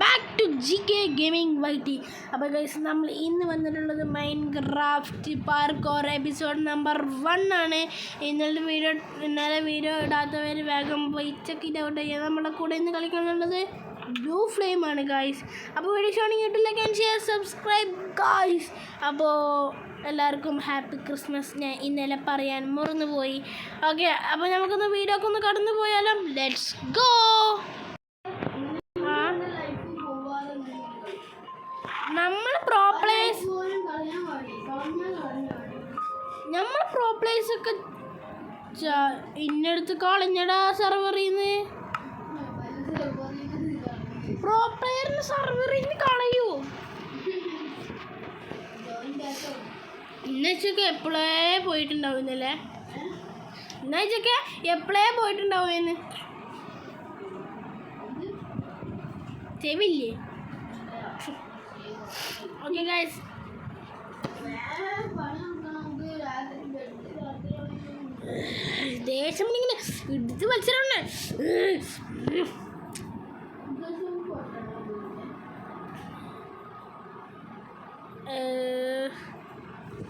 Back to GK gaming വൈറ്റി. അപ്പോൾ guys, നമ്മൾ ഇന്ന് വന്നിട്ടുള്ളത് മൈൻക്രാഫ്റ്റ് പാർക്കോർ എപ്പിസോഡ് നമ്പർ 1 ആണ്. ഇന്നലെ വീഡിയോ ഇടാത്തവർ വേഗം പോയി ചെക്ക് ഇറ്റ് ഔട്ട് ചെയ്യുക. നമ്മുടെ കൂടെ ഇന്ന് കളിക്കാനുള്ളത് ബ്ലൂ ഫ്ലെയിം ആണ് ഗൈസ്. അപ്പോൾ വീഡിയോ ഷോണെങ്കിൽ like and share subscribe guys. അപ്പോൾ എല്ലാവർക്കും ഹാപ്പി ക്രിസ്മസ്. ഞാൻ ഇന്നലെ പറയാൻ മറന്നുപോയി. ഓക്കെ, അപ്പോൾ നമുക്കൊന്ന് വീഡിയോ ഒക്കെ ഒന്ന് കടന്നു പോയാലും ലെറ്റ്സ് ഗോ. നമ്മൾ പ്രോ പ്ലേസ് ഒക്കെ ഇന്നടുത്ത് കളഞ്ഞടാ സെർവറിൽ നിന്ന്. പ്രോ പ്ലെയറിന് സെർവറിൽ നിന്ന് കളയൂ. ഇന്നൊക്കെ എപ്പോഴേ പോയിട്ടുണ്ടാവുന്നല്ലേ, ഇന്നൊക്കെ എപ്പോഴേ പോയിട്ടുണ്ടാവുമെന്ന് ചെവില്ലേ. ഓക്കെ ഗൈസ്, ദേഷ്യം ഇങ്ങനെ ഇടിച്ച് മത്സരമുണ്ട്.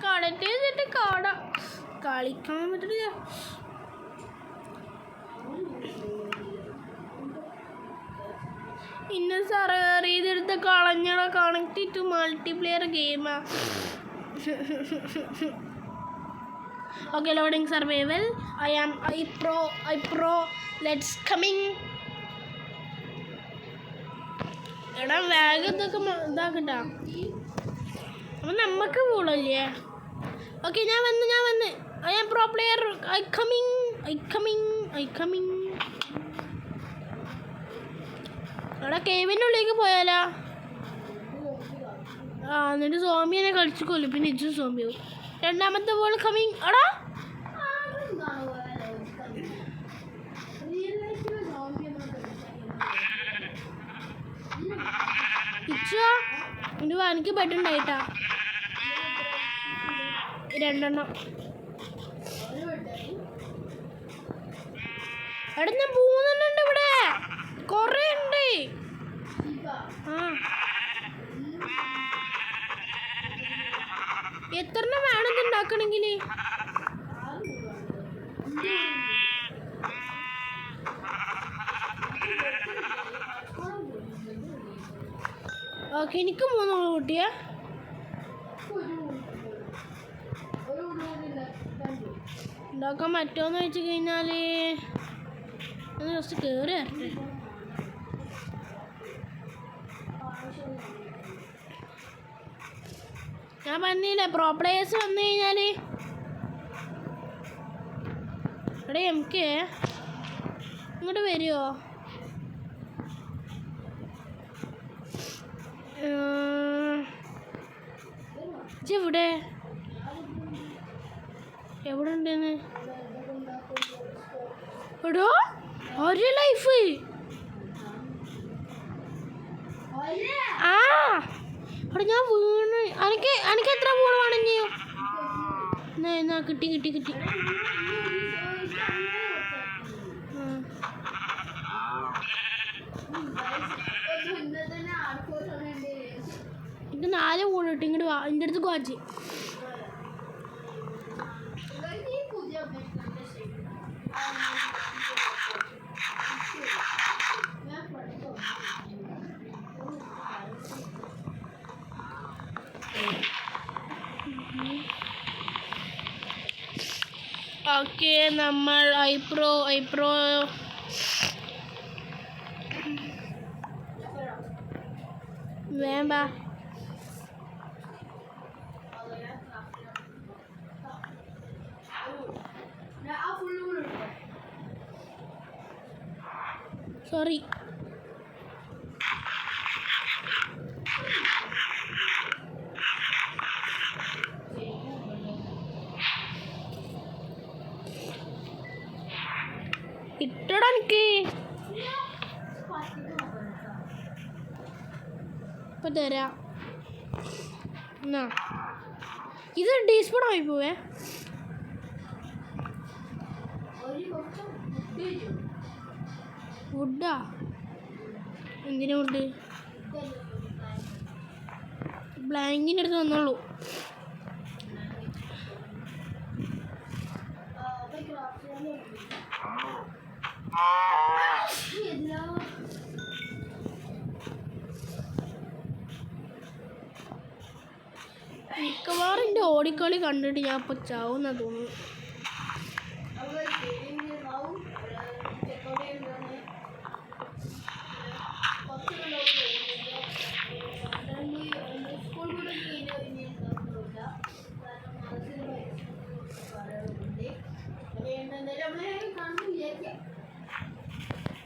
കടറ്റ് ചെയ്തിട്ട് കളിക്കാൻ പറ്റില്ല. ഇന്ന സർവർ ചെയ്തെടുത്ത് കളഞ്ഞട. കണക്ട് ടു മൾട്ടിപ്ലെയർ ഗെയിമാ. Okay, loading survival. I pro let's coming. എടാ വേഗം ഇതൊക്കെ ഇതാക്കട്ടാ. അപ്പം നമുക്ക് പോളല്ലേ. ഓക്കെ, ഞാൻ വന്ന് I am pro player. I coming. എടാ കേവിൻ്റെ ഉള്ളിലേക്ക് പോയാലാ? എന്നിട്ട് സോംബിയെ കളിച്ചു കൊല്ലും, പിന്നെ ഇജ്ജും സോംബിയാവും. രണ്ടാമത്തെ ബോൾ കമ്മിങ്. എടാ ഇച്ചോ എൻ്റെ എനിക്ക് പെട്ടുണ്ടായിട്ടാ 2 എണ്ണം. എടാ ഞാൻ 3 എണ്ണം ഉണ്ട് ഇവിടെ, കുറേ ഉണ്ട്. എത്ര എണ്ണം വേണം ഇത് ഉണ്ടാക്കണമെങ്കിൽ? ഓക്കെ, എനിക്ക് 3 കൂട്ടിയാ. ഉണ്ടാക്കാൻ പറ്റുമോയെന്ന് വെച്ച് കഴിഞ്ഞാൽ ജസ്റ്റ് കയറി വരട്ടെ. ഞാൻ പറഞ്ഞില്ലേ, പ്രോ പ്ലേയേഴ്സ് വന്നു കഴിഞ്ഞാൽ ഇവിടെ എനിക്ക് ഇങ്ങോട്ട് വരുമോ? എവിടെ ഉണ്ടെന്ന് എടോ, ഒരു ലൈഫ്. അവിടെ ഞാൻ വീണ്. എനിക്ക് എത്ര ബോൾ വേണമെങ്കിൽ കിട്ടി. എനിക്ക് 4 ബോൾ കിട്ടി. ഇങ്ങോട്ട് വാ, എൻ്റെ അടുത്ത് വാച്ച്. ഓക്കെ, നമ്മൾ ഐ പ്രോ വേണ്ട. സോറി. ഇട്ടടാ എനിക്ക് ഇപ്പം തരാം. എന്നാ ഇത് ഡീസ്പോൺ ആയി പോവേ. വുഡാ എന്തിനുണ്ട് ബ്ലാങ്കിൻ്റെ അടുത്ത് വന്നോളൂ. മിക്കവാറും എൻ്റെ ഓടിക്കളി കണ്ടിട്ട് ഞാൻ ഇപ്പോൾ ചാവുന്ന തോന്നുന്നു.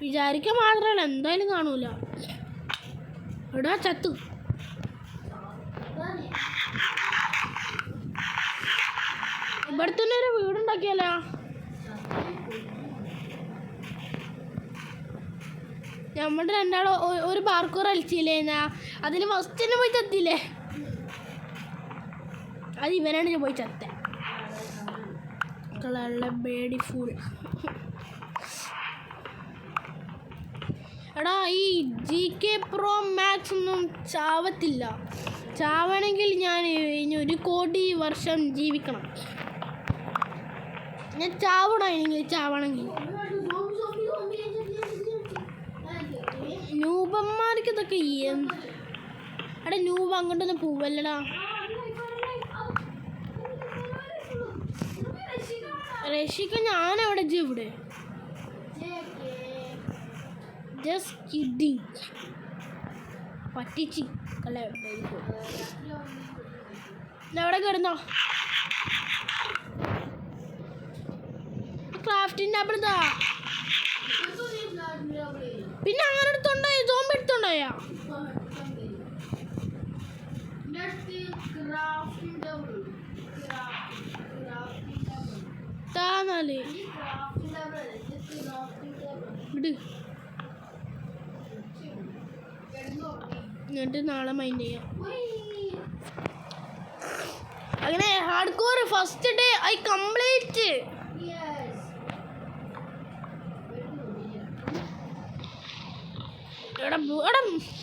വിചാരിക്കാൻ മാത്രമല്ല, എന്തായാലും കാണൂല. എടാ ചത്തു. ഇവിടെ തന്നെ ഒരു വീടുണ്ടാക്കിയല്ലോ. നമ്മുടെ രണ്ടാളും ഒരു പാർക്കൂർ കളിച്ചില്ലേ എന്നാ, അതിൽ ഫസ്റ്റ് തന്നെ പോയി ചത്തില്ലേ. അത് ഇവനാണ് പോയി ചത്ത. Birdie full. എടാ ഈ GK Pro Max ഒന്നും ചാവത്തില്ല. ചാവണമെങ്കിൽ ഞാൻ ഇനി 1 കോടി വർഷം ജീവിക്കണം. ഞാൻ ചാവണമെങ്കിൽ നൂപന്മാർക്ക് ഇതൊക്കെ എടാ നൂപ് അങ്ങോട്ടൊന്നും പോവല്ലടാ. രക്ഷിക്ക ഞാനവിടെ ഇവിടെ ജസ്റ്റ് കിഡിങ് പറ്റിച്ച് അല്ലേ. എവിടെ കിടന്നോ ക്രാഫ്റ്റിൻ്റെ അവിടുത്താ. പിന്നെ അങ്ങനെ എടുത്തോണ്ടായോ സോംബി എടുത്തോണ്ടായോ? താന്നാലേ വിട്. എന്നിട്ട് നാളെ മൈൻഡ് ചെയ്യാം. അങ്ങനെ hard core first day I complete. എടാ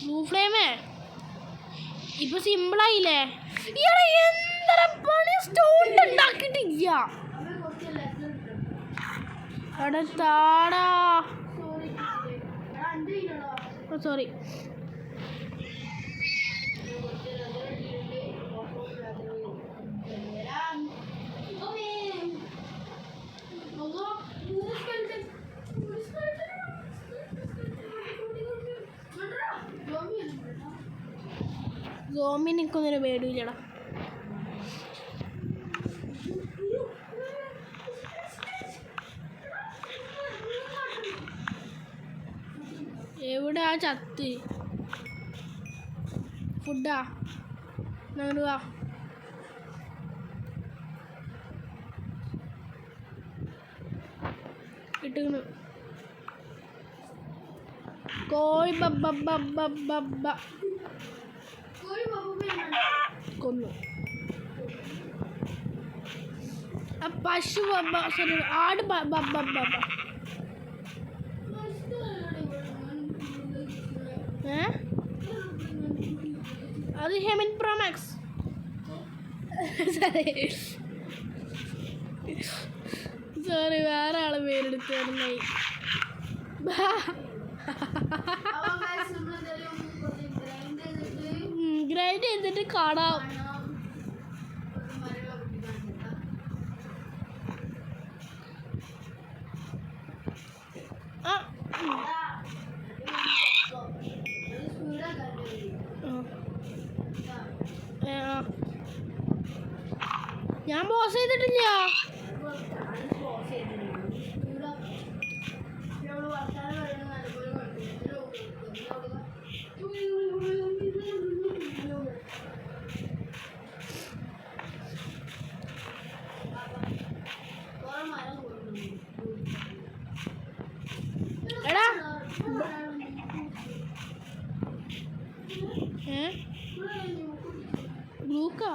ബ്ലൂ ഫ്ലെയിമേ ഇപ്പൊ സിമ്പിളായില്ലേ? എന്തരം പണി സ്റ്റോൺ ഉണ്ടാക്കിട്ടില്ല. എടാ താടാ സോറി. സോംബി നിൽക്കുന്നൊരു പേടിയില്ലടാ. എവിടെ ആ ചത്ത് ഫുഡാ നടുവാ. കിട്ടുന്നു കോഴി ബബ്ബ കൊന്നു. പശു സോറി ആട് അത് ഹെമിൻ പ്രോ മാക്സ്. സോറി വേറെ ആളെ പേരെടുത്ത് തരുന്നായി. ഗ്രൈൻഡ് ചെയ്തിട്ട് കാണാം. ഞാൻ പോസ് ചെയ്തിട്ടില്ല. എടാ ബ്ലൂക്കാ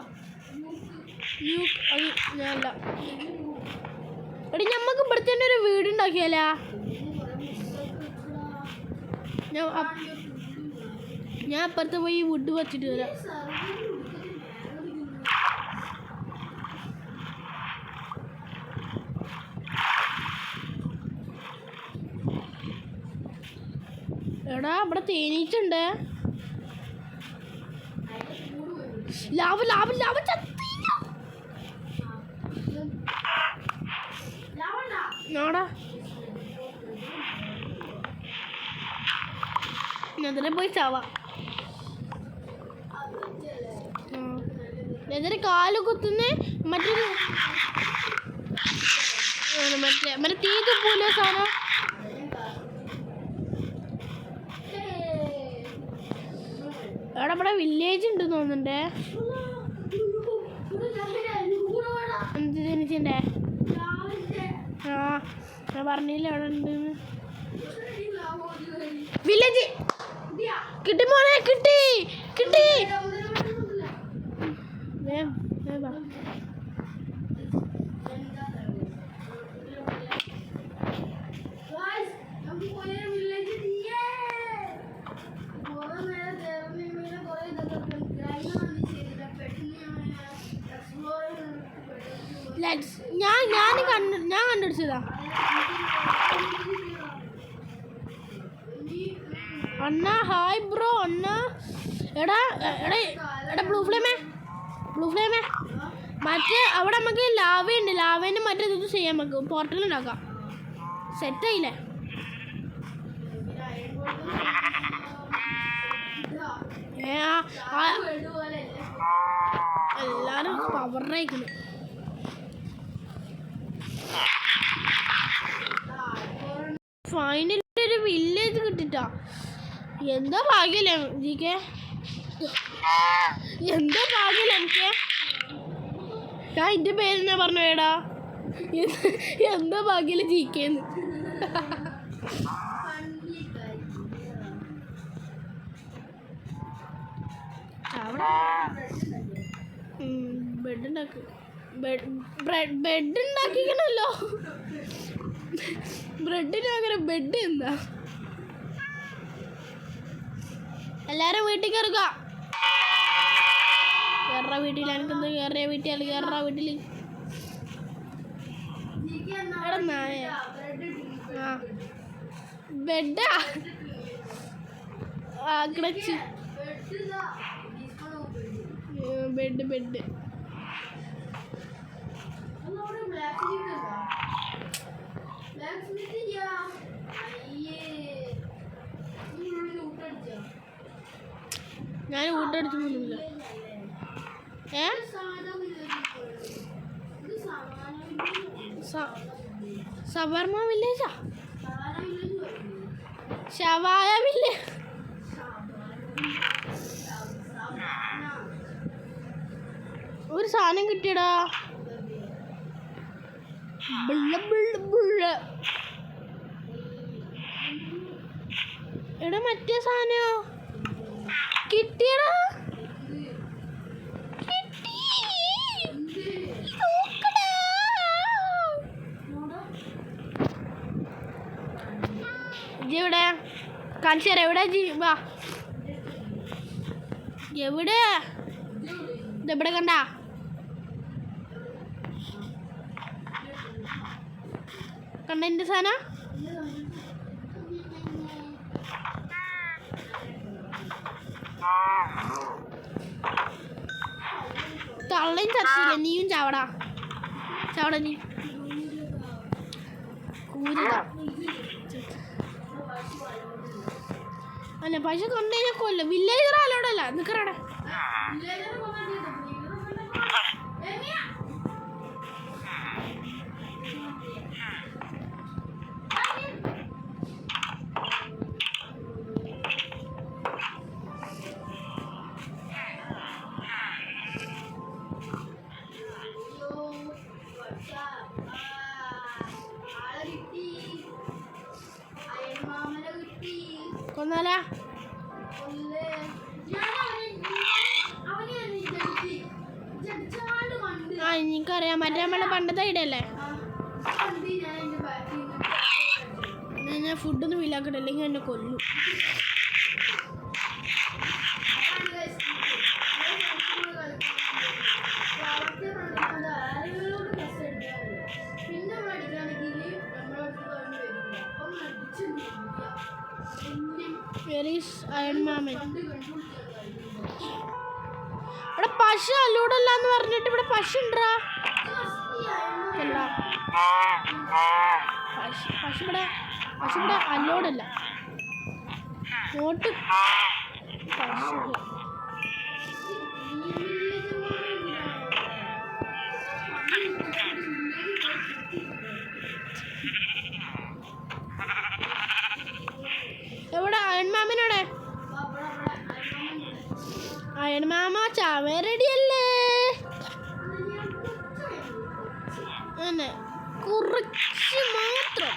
അത് ഞാനല്ല. എടി ഞമ്മക്ക് ഇവിടെ തന്നെ ഒരു വീടുണ്ടാക്കിയാലാ? ഞാൻ അപ്പുറത്ത് പോയി വുഡ് വച്ചിട്ട് വരാം. എടാ ഇവിടെ തേനീച്ചുണ്ട്. ലാഭ ലാഭ ലാഭ നോടാ നെതിരെ പോയി ചാവാ. നെതിരെ കാല് കുത്തുന്ന മറ്റൊരു മറ്റേ തീ തുപ്പൂല സാധനം. അവിടെ ഇവിടെ വില്ലേജ് ഉണ്ട് തോന്നുന്നുണ്ടേ. എന്ത് തേനീച്ചണ്ടേ? ആ ഞാൻ പറഞ്ഞില്ല അവിടെ ഉണ്ടെന്ന്. വില്ലേജ് കിട്ടി മോനെ, കിട്ടി കിട്ടി. ഞാൻ കണ്ടുപിടിച്ചതാ അണ്ണ. ഹായ് ബ്രോ അണ്ണ. എടാ എടാ എടാ ബ്ലൂ ഫ്ലെയിമേ മറ്റേ അവിടെ നമുക്ക് ലാവയുണ്ട്. ലാവേൻ്റെ മറ്റേ ഇത് ചെയ്യാൻ നമുക്ക് പോർട്ടൽ ഉണ്ടാക്കാം. സെറ്റായില്ലേ? എല്ലാരും പവറായിക്കുന്നു. ഫൈനലി ഒരു വില്ലേജ് കിട്ടിട്ടാ. എന്താ ഭാഗ്യല്ലേ ജിക്കെ, എന്താ ഭാഗ്യല്ലേ എനിക്ക്. ഞാൻ എൻ്റെ പേരെന്നാ പറഞ്ഞു വേടാ. എന്താ ഭാഗ്യല്ലേ ജിക്കേന്ന്. ബെഡ് ഉണ്ടാക്കിക്കണല്ലോ. ബ്രെഡിന് ബെഡ് എന്താ? എല്ലാരും വീട്ടിൽ കയറുക. കേറ വീട്ടിൽ. എനിക്കെന്ത് കയറിയ വീട്ടിൽ കയറ വീട്ടിൽ. എടാ നായ. ആ ബെഡാ ആഗ്രഹിച്ച്. ബെഡ് ഞാൻ ഊട്ടടിച്ചൊന്നുമില്ല. സവർമ വില്ലേജാ? ഷവായ വില്ലേജ്. ഒരു സാധനം കിട്ടിയടാ. എടാ മറ്റേ സാധനോ കിട്ടിയടാ. എവിടെ കാണിച്ചു തരാം. എവിടെ വാ. എവിടെ ഇതെവിടെ കണ്ട? കണ്ട എൻ്റെ സാധനം? തള്ളയും ചത്തില്ല. നീയും ചാവടാ. നീ കൂരിതാ. അല്ല പക്ഷെ കൊണ്ടുകഴിഞ്ഞാൽ കൊല്ല. വില്ലേജർ അലോടല്ല. നിക്കറടെ കൊന്നാലാ. ആ എനിക്കറിയാം. മറ്റേ നമ്മളെ പണ്ടത്തെ ഐഡിയ അല്ലേ? ഞാൻ ഫുഡൊന്നും ഇല്ലാക്കട്ടെ, അല്ലെങ്കിൽ എന്നെ കൊല്ലും. അയൺമാമൻ. ഇവിടെ പശു അല്ലൂടല്ല എന്ന് പറഞ്ഞിട്ട് ഇവിടെ പശു ഉണ്ടാ പശു ഇവിടെ അല്ലോടല്ല നോട്ട് പശു. എവിടെ അയൺമാമനോടെ? അയൺമാമ ചാവേ റെഡിയല്ലേ? അങ്ങനെ കുറച്ച് മാത്രം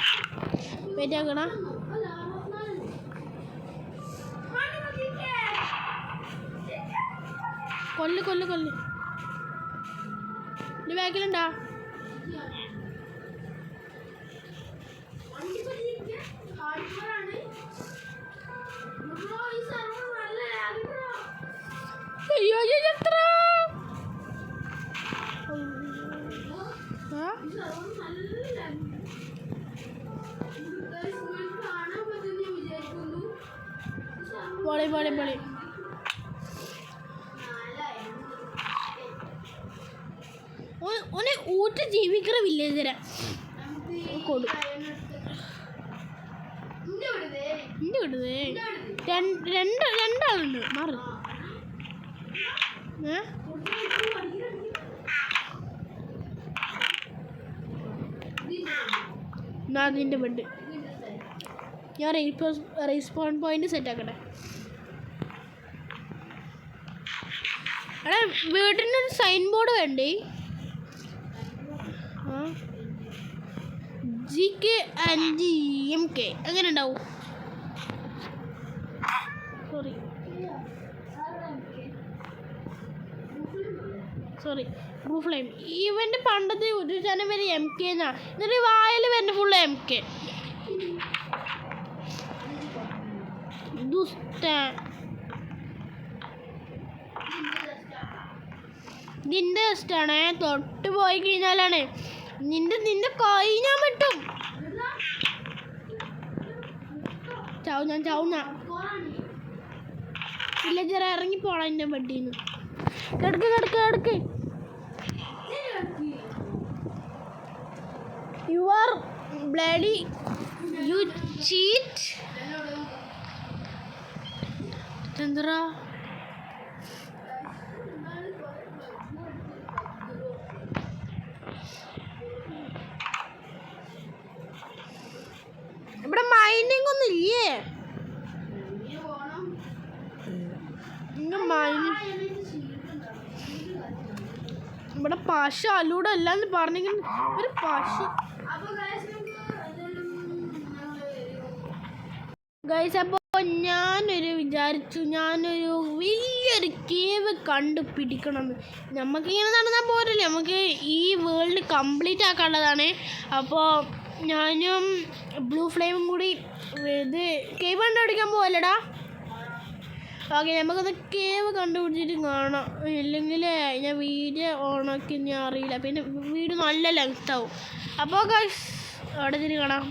വെയിറ്റാക്കണ. കൊല്ല് കൊല്ല് കൊല്ല്. ഇത് ബാക്കിലുണ്ടാ? അയ്യോ എത്ര പൊളി പൊളി പൊളി. ഓനെ ഊറ്റ ജീവിക്കണ വില്ലേജരാ കൊടു. രണ്ടാളുണ്ട് മാറി. അതിൻ്റെ ബെഡ് ഞാൻ റെസ്പോൺ പോയിന്റ് സെറ്റ് ആക്കട്ടെ. എടാ വീട്ടിനൊരു സൈൻ ബോർഡ് വേണ്ടേ? GK and MK എങ്ങനെ ഉണ്ടാവും? Sorry proof lime. ഇവൻ്റെ പണ്ടത്തെ ഒരു ജനം വരെ MK എന്നാ. എന്നിട്ട് വായിൽ വരുന്ന ഫുള്ള് MK. നിന്റെ ഇഷ്ടമാണ്. തൊട്ട് പോയി കഴിഞ്ഞാലാണ് നിന്റെ കൈ ഞാൻ വെട്ടും. ചാവുന്ന വില്ലേജർ ഇറങ്ങിപ്പോണം എൻ്റെ ബെഡിന്ന്. കിടക്ക്. You are bloody. You cheat. Chandra ഇവിടെ മൈനിങ് ഒന്നും ഇല്ലേ? ഇവിടെ പശു അല്ലൂടെ അല്ലാന്ന് പറഞ്ഞെങ്കിൽ ഒരു പശു. ഗൈസ് അപ്പോൾ ഞാനൊരു വലിയൊരു കേവ് കണ്ടുപിടിക്കണമെന്ന്. നമുക്കിങ്ങനെ നടന്നാൽ പോരല്ലേ, നമുക്ക് ഈ വേൾഡ് കംപ്ലീറ്റ് ആക്കാനുള്ളതാണ്. അപ്പോൾ ഞാനും ബ്ലൂ ഫ്ലെയിമും കൂടി ഇത് കേവ് കണ്ടുപിടിക്കാൻ പോവല്ലടാ. ഓക്കെ നമുക്കത് കേവ് കണ്ടുപിടിച്ചിട്ട് കാണാം. ഇല്ലെങ്കിൽ ഞാൻ വീഡിയോ ഓണാക്കി ഞാൻ അറിയില്ല, പിന്നെ വീഡിയോ നല്ല ലെങ്ത് ആവും. അപ്പോൾ ഗൈസ് അവിടെ തിരി കാണാം.